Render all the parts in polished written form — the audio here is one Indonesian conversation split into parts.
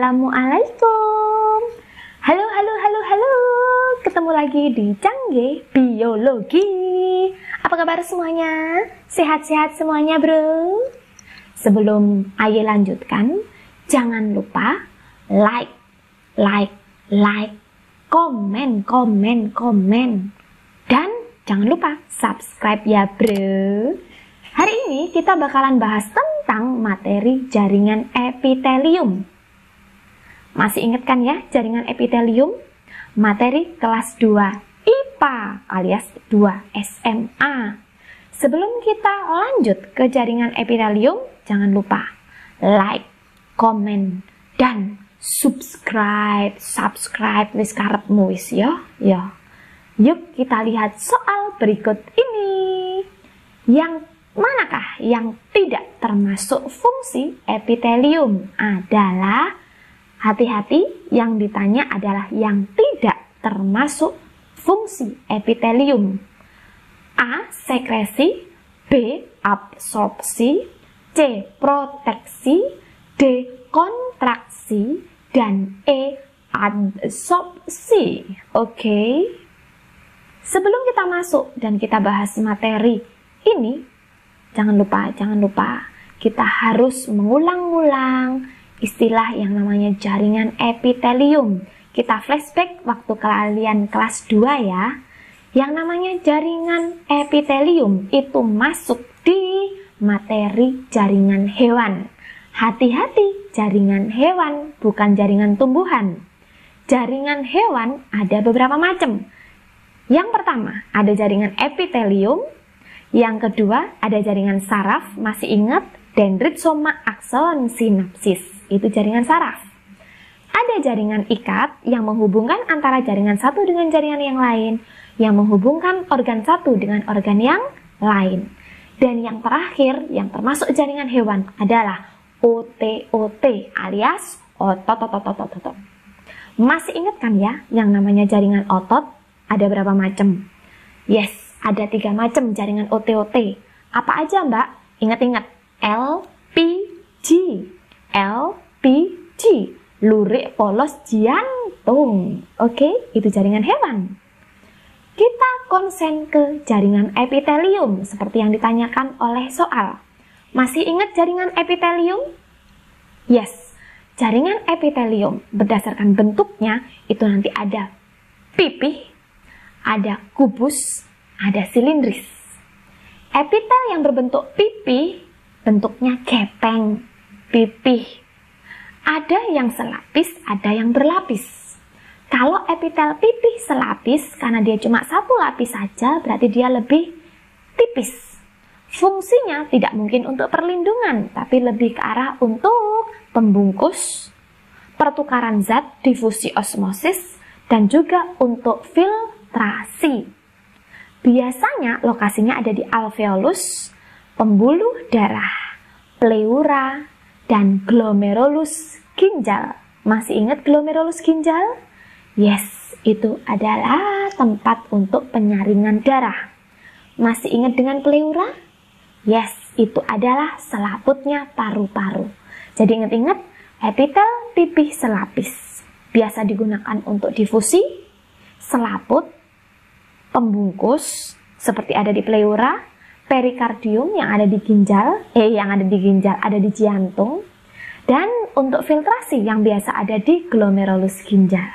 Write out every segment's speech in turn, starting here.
Assalamualaikum. Halo. Ketemu lagi di Cangge Biologi. Apa kabar semuanya? Sehat-sehat semuanya, bro? Sebelum Aye lanjutkan, jangan lupa like, komen. Dan jangan lupa subscribe ya, bro. Hari ini kita bakalan bahas tentang materi jaringan epitelium. Masih ingat kan ya jaringan epitelium? Materi kelas 2 IPA alias 2 SMA. Sebelum kita lanjut ke jaringan epitelium, jangan lupa like, komen, dan subscribe wis karepmu wis ya. Yuk kita lihat soal berikut ini. Yang manakah yang tidak termasuk fungsi epitelium? Adalah, hati-hati, yang ditanya adalah yang tidak termasuk fungsi epitelium. A. Sekresi, B. Absorpsi, C. Proteksi, D. Kontraksi, dan E. Adsorpsi. Oke. Sebelum kita masuk dan kita bahas materi ini, jangan lupa kita harus mengulang-ulang istilah yang namanya jaringan epitelium. Kita flashback waktu kalian kelas 2 ya. Yang namanya jaringan epitelium itu masuk di materi jaringan hewan. Hati-hati, jaringan hewan bukan jaringan tumbuhan. Jaringan hewan ada beberapa macam. Yang pertama ada jaringan epitelium. Yang kedua ada jaringan saraf. Masih ingat? Dendritoma akson sinapsis, itu jaringan saraf. Ada jaringan ikat yang menghubungkan antara jaringan satu dengan jaringan yang lain, yang menghubungkan organ satu dengan organ yang lain. Dan yang terakhir yang termasuk jaringan hewan adalah OTOT alias otot. Masih ingat kan ya yang namanya jaringan otot ada berapa macam? Yes, ada 3 macam jaringan OTOT. Apa aja, Mbak? Ingat-ingat. LPG, lurik polos jantung. Oke, itu jaringan hewan. Kita konsen ke jaringan epitelium seperti yang ditanyakan oleh soal. Masih ingat jaringan epitelium? Yes, jaringan epitelium berdasarkan bentuknya itu nanti ada pipih, ada kubus, ada silindris. Epitel yang berbentuk pipih bentuknya gepeng, pipih. Ada yang selapis, ada yang berlapis. Kalau epitel pipih selapis, karena dia cuma satu lapis saja, berarti dia lebih tipis. Fungsinya tidak mungkin untuk perlindungan, tapi lebih ke arah untuk pembungkus, pertukaran zat, difusi osmosis, dan juga untuk filtrasi. Biasanya lokasinya ada di alveolus, pembuluh darah, pleura, dan glomerulus ginjal. Masih ingat glomerulus ginjal? Yes, itu adalah tempat untuk penyaringan darah. Masih ingat dengan pleura? Yes, itu adalah selaputnya paru-paru. Jadi ingat-ingat, epitel pipih selapis. Biasa digunakan untuk difusi, selaput, pembungkus, seperti ada di pleura, perikardium yang ada di ginjal, ada di jantung, dan untuk filtrasi yang biasa ada di glomerulus ginjal.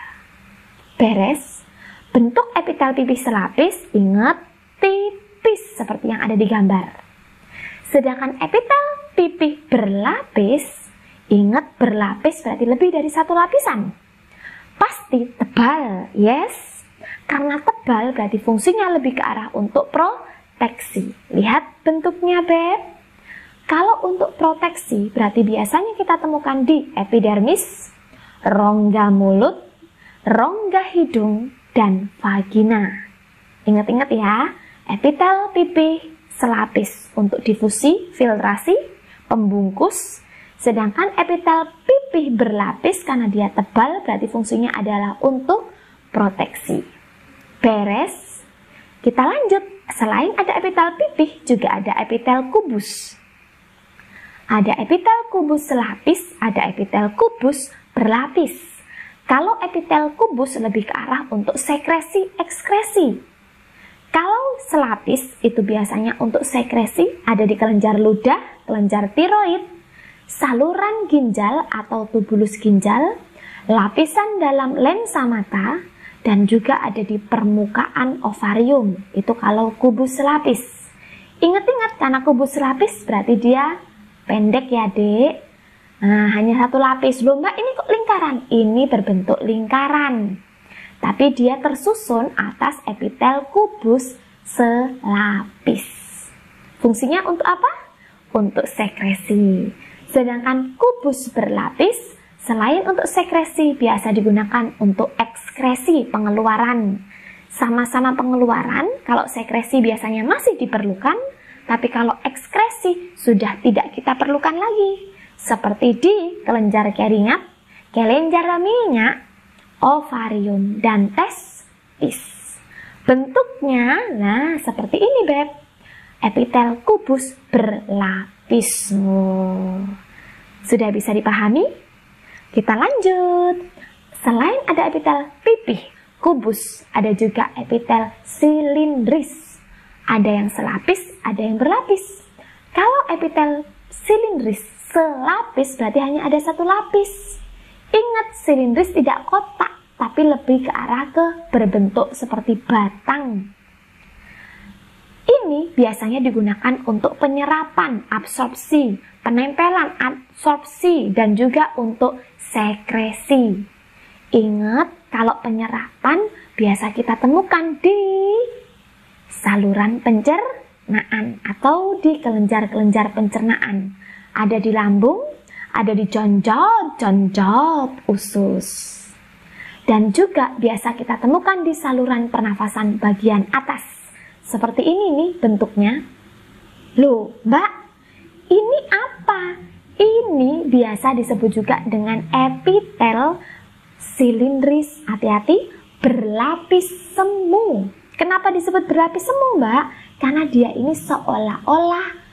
Beres? Bentuk epitel pipih selapis, ingat, tipis seperti yang ada di gambar. Sedangkan epitel pipih berlapis, ingat berlapis berarti lebih dari satu lapisan. Pasti tebal, yes. Karena tebal berarti fungsinya lebih ke arah untuk proteksi. Lihat bentuknya, Beb. Kalau untuk proteksi berarti biasanya kita temukan di epidermis, rongga mulut, rongga hidung, dan vagina. Ingat-ingat ya, epitel pipih selapis untuk difusi, filtrasi, pembungkus. Sedangkan epitel pipih berlapis karena dia tebal berarti fungsinya adalah untuk proteksi. Beres? Kita lanjut. Selain ada epitel pipih, juga ada epitel kubus. Ada epitel kubus selapis, ada epitel kubus berlapis. Kalau epitel kubus lebih ke arah untuk sekresi ekskresi. Kalau selapis itu biasanya untuk sekresi ada di kelenjar ludah, kelenjar tiroid, saluran ginjal atau tubulus ginjal, lapisan dalam lensa mata, dan juga ada di permukaan ovarium. Itu kalau kubus selapis. Ingat-ingat karena kubus selapis berarti dia pendek ya dek. Nah, hanya satu lapis. Loh mbak, ini kok lingkaran? Ini berbentuk lingkaran. Tapi dia tersusun atas epitel kubus selapis. Fungsinya untuk apa? Untuk sekresi. Sedangkan kubus berlapis, selain untuk sekresi, biasa digunakan untuk ekskresi, pengeluaran. Sama-sama pengeluaran, kalau sekresi biasanya masih diperlukan, tapi kalau ekskresi sudah tidak kita perlukan lagi. Seperti di kelenjar keringat, kelenjar minyak, ovarium, dan testis. Bentuknya, nah seperti ini Beb. Epitel kubus berlapis. Sudah bisa dipahami? Kita lanjut. Selain ada epitel pipih, kubus, ada juga epitel silindris. Ada yang selapis, ada yang berlapis. Kalau epitel silindris selapis berarti hanya ada satu lapis. Ingat, silindris tidak kotak, tapi lebih ke arah ke berbentuk seperti batang. Ini biasanya digunakan untuk penyerapan, absorpsi, penempelan, absorpsi, dan juga untuk sekresi. Ingat, kalau penyerapan biasa kita temukan di saluran pencernaan atau di kelenjar-kelenjar pencernaan. Ada di lambung, ada di jonjot usus. Dan juga biasa kita temukan di saluran pernafasan bagian atas. Seperti ini nih bentuknya. Loh, Mbak, ini apa? Ini biasa disebut juga dengan epitel silindris. Hati-hati, berlapis semu. Kenapa disebut berlapis semu, Mbak? Karena dia ini seolah-olah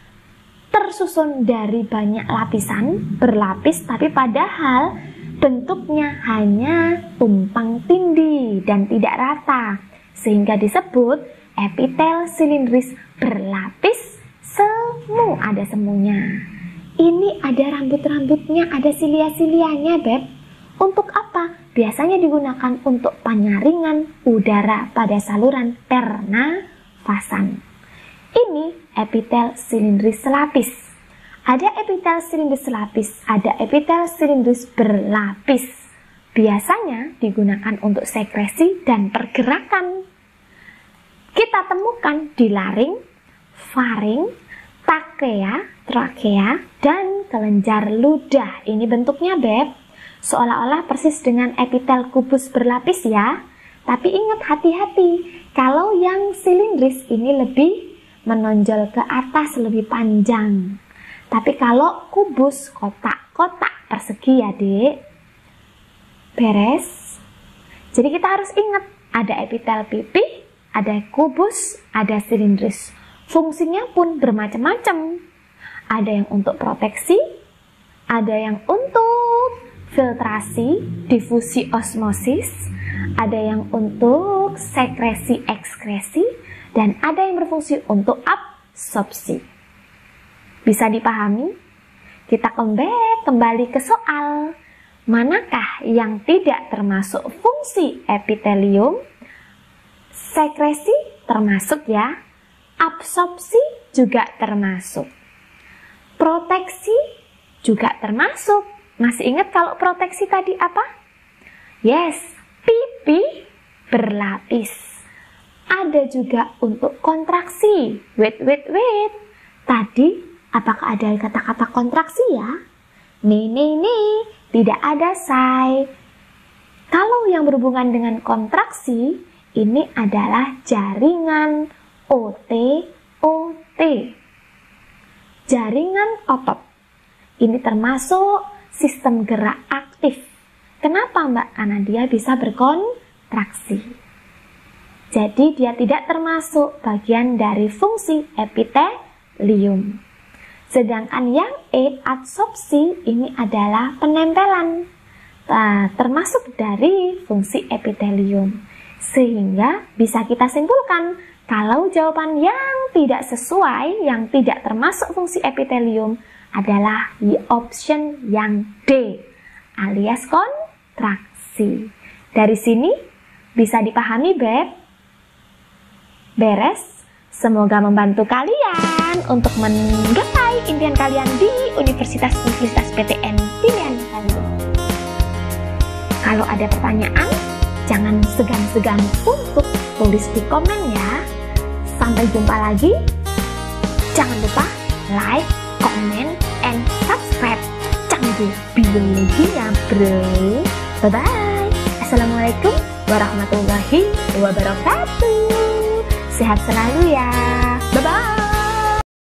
tersusun dari banyak lapisan, berlapis, tapi padahal bentuknya hanya tumpang tindih dan tidak rata, sehingga disebut epitel silindris berlapis semu. Ada semunya. Ini ada rambut-rambutnya, ada silia-silianya, Beb. Untuk apa? Biasanya digunakan untuk penyaringan udara pada saluran pernafasan. Ini epitel silindris selapis. Ada epitel silindris selapis, ada epitel silindris berlapis. Biasanya digunakan untuk sekresi dan pergerakan. Kita temukan di laring, faring, trakea, dan kelenjar ludah. Ini bentuknya, Beb. Seolah-olah persis dengan epitel kubus berlapis ya. Tapi ingat, hati-hati. Kalau yang silindris ini lebih menonjol ke atas, lebih panjang. Tapi kalau kubus kotak-kotak persegi ya dek. Beres. Jadi kita harus ingat, ada epitel pipih, ada kubus, ada silindris. Fungsinya pun bermacam-macam. Ada yang untuk proteksi, ada yang untuk filtrasi, difusi osmosis, ada yang untuk sekresi ekskresi, dan ada yang berfungsi untuk absorpsi. Bisa dipahami? Kita kembali ke soal. Manakah yang tidak termasuk fungsi epitelium? Sekresi termasuk ya. Absorpsi juga termasuk. Proteksi juga termasuk. Masih ingat kalau proteksi tadi apa? Yes, pipi berlapis. Ada juga untuk kontraksi. Wait. Tadi apakah ada kata-kata kontraksi ya? Nih, tidak ada say. Kalau yang berhubungan dengan kontraksi, ini adalah jaringan OT. Jaringan otot. Ini termasuk sistem gerak aktif. Kenapa Mbak? Karena dia bisa berkontraksi. Jadi dia tidak termasuk bagian dari fungsi epitelium. Sedangkan yang absorpsi ini adalah penempelan. termasuk dari fungsi epitelium. Sehingga bisa kita simpulkan kalau jawaban yang tidak sesuai, yang tidak termasuk fungsi epitelium adalah di option yang D, alias kontraksi. Dari sini bisa dipahami, Beb? Beres? Semoga membantu kalian untuk menggapai impian kalian di Universitas-Universitas PTN pilihan kalian. Kalau ada pertanyaan, jangan segan-segan untuk tulis di komen ya. Sampai jumpa lagi. Jangan lupa like, comment, and subscribe Canggu Biologinya Bro. Bye-bye. Assalamualaikum warahmatullahi wabarakatuh. Sehat selalu ya.